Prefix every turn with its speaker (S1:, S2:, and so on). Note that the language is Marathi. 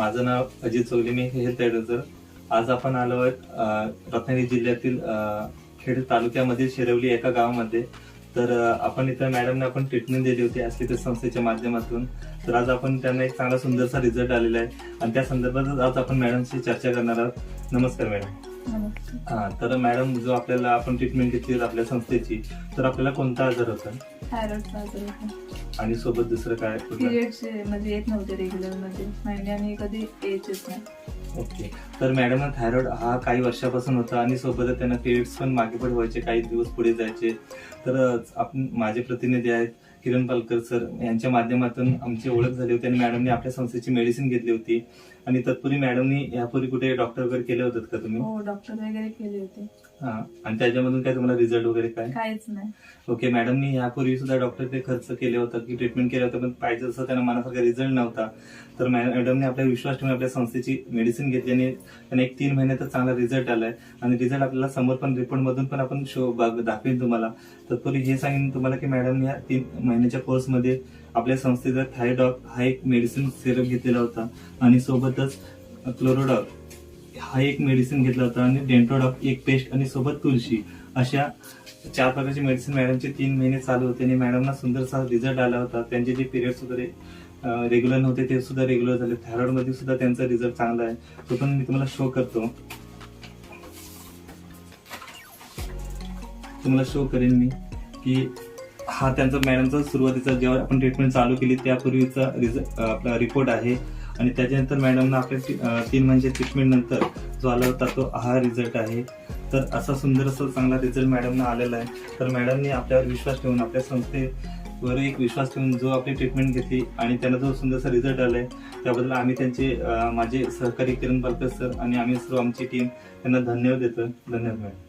S1: माझं नाव अजित चौगले, मी हेल्थ ॲडवायझर. आज आपण आलो आहोत रत्नागिरी जिल्ह्यातील खेड तालुक्यामधील शिरवली एका गावामध्ये. तर आपण इथं मॅडमने आपण ट्रीटमेंट दिली होती ॲस्लिटस संस्थेच्या माध्यमातून. तर आज आपण त्यांना एक चांगला सुंदरसा रिझल्ट आलेला आहे आणि त्या संदर्भात आज आपण मॅडमशी चर्चा करणार आहोत. नमस्कार मॅडम. तर मॅडम, जो आपल्याला आपण ट्रीटमेंट घेतली आपल्या संस्थेची, तर आपल्याला कोणता आजार होता?
S2: थायरॉइडचा आजार होता.
S1: आणि सोबत दुसरं काय?
S2: पिरियड्स म्हणजे येत नव्हते रेग्युलर मध्ये, महिन्याने कधी यायचेच नाही.
S1: ओके. तर मॅडम, थायरॉइड हा काही वर्षापासून होता आणि सोबतच त्यांना पिरियड्स पण मागे पुढे व्हायचे, काही दिवस पुढे जायचे. तर आपण माझे प्रतिनिधी आहेत किरण पालकर सर, यांच्या माध्यमातून आमची ओळख झाली होती आणि मॅडमने आपल्या संस्थेची मेडिसिन घेतली होती. आणि तत्पूर्वी मॅडमनी यापूर्वी कुठे डॉक्टर वगैरे केले होते का तुम्ही?
S2: हो, डॉक्टर वगैरे केले होते.
S1: हा, आणि त्याच्यामधून काय तुम्हाला रिझल्ट वगैरे काय?
S2: काहीच नाही.
S1: ओके. मॅडमनी यापूर्वी सुद्धा डॉक्टरकडे खर्च केले होता की ट्रीटमेंट केलं होतं, पण पाहिजे तसं त्यांना मनासारखा रिझल्ट नव्हता. तर मॅडमने आपला विश्वास ठेवून आपल्या संस्थेची मेडिसिन घेतली आणि त्यांना एक 3 महिन्यातच चांगला रिझल्ट आलाय. आणि रिझल्ट आपल्याला समोर पण रिपोर्ट मधून पण आपण दाखवेन तुम्हाला. तत्पूर्वी हे सांगेन तुम्हाला की मॅडमने या 3 महिन्याच्या कोर्समध्ये आपल्या संस्थेचा थायडॉक हा एक मेडिसिन सिरप घेतलेला होता आणि सोबतच क्लोरोडॉक हा एक मेडिसिन घेतला होता आणि डेंटोडॉक एक पेस्ट आणि सोबत तुळशी, अशा 4 प्रकारची मेडिसिन मॅडमचे 3 महिने चालू होते आणि मॅडमना सुंदरसा रिझल्ट आला होता. त्यांचे जे पिरियड्स वगैरे रेग्युलर नव्हते ते सुद्धा रेग्युलर झाले. थायरॉइड मध्ये सुद्धा त्यांचा रिझल्ट चांगला आहे. तो पण मी तुम्हाला शो करतो. तुम्हाला शो करेन मी की हा त्यांचा मॅडमचा सुरुवातीचा जेव्हा आपण ट्रीटमेंट चालू केली त्यापूर्वीचा आपला रिपोर्ट आहे. आणि त्याच्यानंतर मॅडमना आपल्या 3 महिन्याच्या ट्रीटमेंट नंतर जो आला होता तो हा रिझल्ट आहे. तर असा सुंदर असा चांगला रिझल्ट मॅडमना आलेला आहे. तर मॅडमने आपल्यावर विश्वास ठेवून, आपल्या संस्थेवर एक विश्वास ठेवून जो आपली ट्रीटमेंट घेतली आणि त्यांना जो सुंदरसा रिझल्ट आलाय, त्याबद्दल आम्ही त्यांचे माझे सहकारी किरण पालकर सर आणि आम्ही सर्व आमची टीम त्यांना धन्यवाद देतो. धन्यवाद मॅडम.